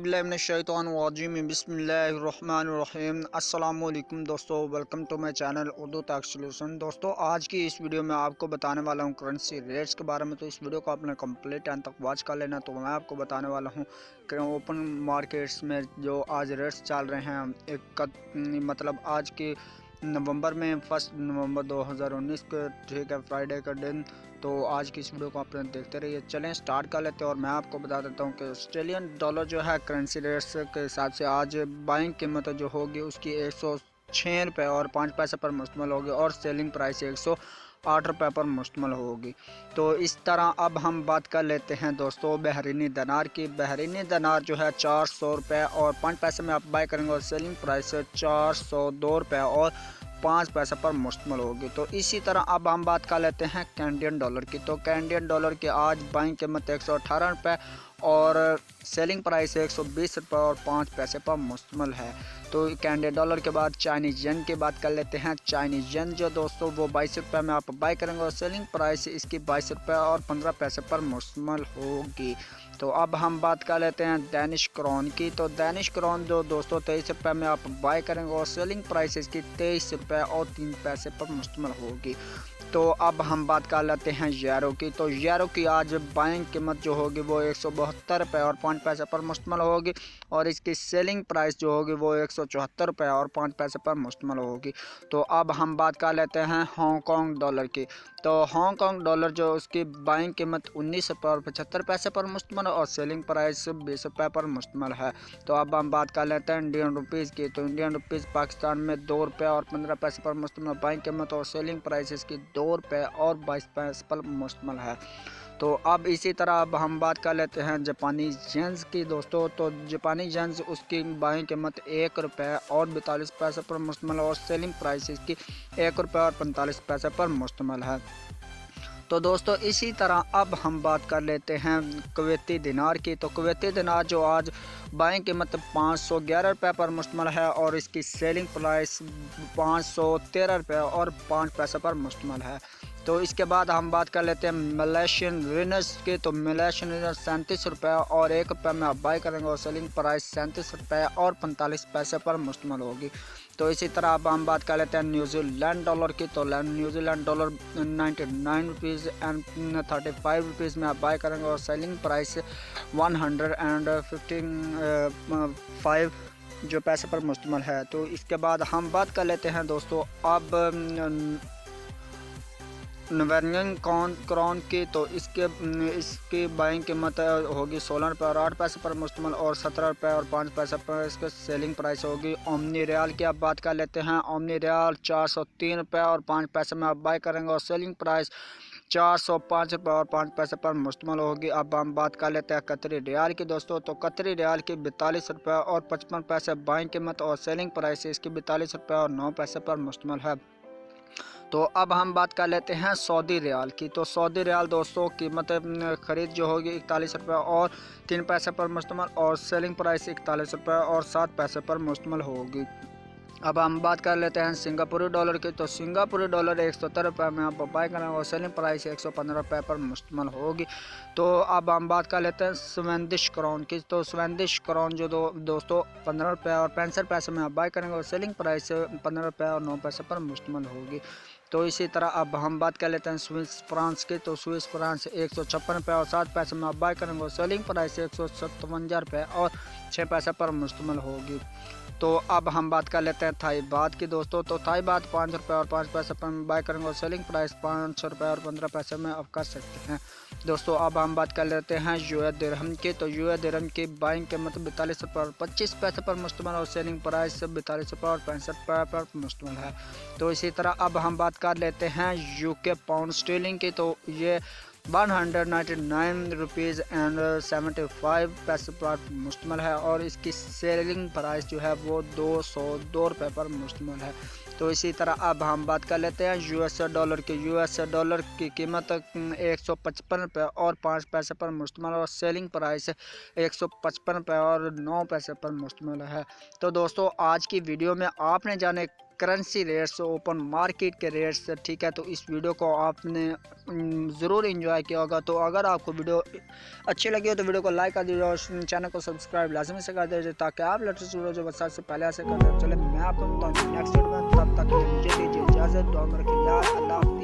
औज़ुबिल्लाहिमिनश्शैतानिर्रजीम बिस्मिल्लाहिर्रहमानिर्रहीम। अस्सलाम वालेकुम दोस्तों, welcome to my channel Urdu तफसील। दोस्तों आज की इस वीडियो में आपको बताने वाला हूँ करंसी रेट्स के बारे में। तो इस वीडियो को आपने कंप्लीट एंड तक वॉच कर लेना। तो मैं आपको बताने वाला हूँ कि ओपन मार्केट्स में जो आज रेट्स चल रहे हैं मतलब आज की नवंबर में 1 नवंबर 2019 के ठीक है फ्राइडे का दिन। तो आज की इस वीडियो को आप देखते रहिए। चलें स्टार्ट कर लेते हैं और मैं आपको बता देता हूं कि ऑस्ट्रेलियन डॉलर जो है करेंसी रेट्स के हिसाब से आज बाइंग कीमत जो होगी उसकी 106 रुपये और 5 पैसे पर मुश्तमिल होगी और सेलिंग प्राइस 108 रुपये पर मुश्तमिल होगी। तो इस तरह अब हम बात कर लेते हैं दोस्तों बहरीनी दिनार की। बहरीनी दिनार जो है 400 रुपये और 5 पैसे में आप बाय करेंगे और सेलिंग प्राइस 402 रुपये और 5 पैसे पर मुश्तमिल होगी। तो इसी तरह अब हम बात कर लेते हैं कैनेडियन डॉलर की। तो कैनेडियन डॉलर की आज बाइंग कीमत 118 रुपये और सेलिंग प्राइस 120 रुपये और 5 पैसे पर मुश्तमिल है। तो कैनेडियन डॉलर के बाद चाइनीज़ येन की बात कर लेते हैं। चाइनीज़ येन जो दोस्तों वो 22 रुपये में आप बाय करेंगे और सेलिंग प्राइस इसकी 22 रुपये और 15 पैसे पर मुश्तमिल होगी। तो अब हम बात कर लेते हैं डेनिश क्रोन की। तो डेनिश क्रोन जो दोस्तों 23 रुपये में आप बाय करेंगे और सेलिंग प्राइस इसकी 23 रुपये और 3 पैसे पर मुश्तमिल होगी। तो अब हम बात कर लेते हैं यूरो की। तो यूरो की आज बाइंग कीमत जो होगी वो 172 रुपये और 5 पैसे पर मुश्तमिल होगी और इसकी सेलिंग प्राइस जो होगी वो 174 रुपये और 5 पैसे पर मुश्तमिल होगी। तो अब हम बात कर लेते हैं हांगकांग डॉलर की। तो हांगकांग डॉलर जो उसकी बाइंग कीमत 19 रुपये और 75 पैसे पर मुश्तमिल और सेलिंग प्राइस 20 रुपये पर मुश्तमिल है। तो अब हम बात कर लेते हैं इंडियन रुपीज़ की। तो इंडियन रुपीज़ पाकिस्तान में 2 रुपये और 15 पैसे पर मुश्तमिल बाइंग कीमत और सेलिंग प्राइस इसकी 2 रुपये और 22 पैसे पर मुश्तमिल है। तो अब इसी तरह अब हम बात कर लेते हैं जापानी येन्स की दोस्तों। तो जापानी येन्स उसकी बाइंग कीमत 1 रुपये और 42 पैसे पर मुश्तमिल और सेलिंग प्राइस इसकी 1 रुपये और 45 पैसे पर मुश्तमिल है। तो दोस्तों इसी तरह अब हम बात कर लेते हैं कुवैती दिनार की। तो कुवैती दिनार जो आज बाइंग कीमत 511 रुपये पर मुश्तमिल है और इसकी सेलिंग प्राइस 513 रुपये और 5 पैसे पर मुश्तमिल है। तो इसके बाद हम बात कर लेते हैं मलेशियन रिनस की। तो मलेशियन रिनस 37 रुपये और 1 रुपये में आप बाय करेंगे और सेलिंग प्राइस 37 रुपये और 45 पैसे पर मुश्तमिल होगी। तो इसी तरह अब हम बात कर लेते हैं न्यूजीलैंड डॉलर की। तो New Zealand dollar 99 rupees and 35 rupees में आप बाय करेंगे और सेलिंग प्राइस 155 जो पैसे पर मुश्तमिल है। तो इसके बाद हम बात कर लेते हैं दोस्तों अब नॉर्वेजियन क्राउन की। तो इसकी बाइंग कीमत होगी 16 रुपये और 8 पैसे पर मुश्तमिल और 17 रुपये और 5 पैसे पर इसके सेलिंग प्राइस होगी। ओमनी रियाल की आप बात कर लेते हैं। ओमनी रियाल 403 रुपये और 5 पैसे में आप बाय करेंगे और सेलिंग प्राइस 405 रुपये और 5 पैसे पर मुश्तमिल होगी। अब हम बात कर लेते हैं कतरी रियाल की दोस्तों। तो कतरी रियाल की 42 रुपये और 55 पैसे बाइंग कीमत और सेलिंग प्राइस इसकी 42 रुपये और 9 पैसे पर मुश्तमिल है। तो अब हम बात कर लेते हैं सऊदी रियाल की। तो सऊदी रियाल दोस्तों कीमत ख़रीद जो होगी 41 रुपये और 3 पैसे पर मुश्तमिल और सेलिंग प्राइस 41 रुपये और 7 पैसे पर मुश्तमिल होगी। अब हम बात कर लेते हैं सिंगापुरी डॉलर की। तो सिंगापुरी डॉलर 170 रुपये में आप बाय करेंगे और सेलिंग प्राइस 115 रुपये पर मुश्तमिल होगी। तो अब हम बात कर लेते हैं स्वीडिश क्राउन की। तो स्वीडिश क्राउन जो दोस्तों 15 रुपये और 65 पैसे में आप बाय करेंगे और सेलिंग प्राइस 15 रुपये और 9 पैसे पर मुश्तमिल होगी। तो इसी तरह अब हम बात कर लेते हैं स्विस फ्रांस की। तो स्विस फ्रांस 156 रुपये और 7 पैसे में आप बाय करेंगे और सेलिंग प्राइस 157 रुपये और 6 पैसे पर मुश्तमिल होगी। तो अब हम बात कर लेते हैं थाई बात की दोस्तों। तो थाई बात 5 रुपये और 5 पैसे पर बाय करेंगे और सेलिंग प्राइस 5 रुपये और 15 पैसे में आप कर सकते हैं दोस्तों। अब हम बात कर लेते हैं यूएस दिरहम की। तो यूएस दिरहम की बाइंग कीमत 42 रुपये और 25 पैसे पर मुश्तमिल और सेलिंग प्राइस 42 रुपये और 65 रुपये पर मुश्तमिल है। तो इसी तरह अब हम बात कर लेते हैं यूके पाउंड स्टर्लिंग की। तो ये 199 रुपीज़ एंड 75 पैसे पर मुश्तमिल है और इसकी सेलिंग प्राइस जो है वो 202 रुपये पर मुश्तमिल है। तो इसी तरह अब हम बात कर लेते हैं यूएस डॉलर की। यूएस डॉलर की कीमत 155 रुपये और 5 पैसे पर मुश्तमिल और सेलिंग प्राइस 155 रुपये और 9 पैसे पर मुश्तमिल है। तो दोस्तों आज की वीडियो में आपने जाने करंसी रेट्स, ओपन मार्केट के रेट्स, ठीक है। तो इस वीडियो को आपने ज़रूर एंजॉय किया होगा। तो अगर आपको वीडियो अच्छी लगी हो तो वीडियो को लाइक कर दीजिए और चैनल को सब्सक्राइब लाजमी से कर दीजिए ताकि आप लेटेस्ट वीडियो जो बता से पहले ऐसे कर दे। चले मैं आपको बताऊँ नेक्स्ट वीडियो में, तब तक मुझे दीजिए इजाज़त। दुआ में रखिए। अल्लाह।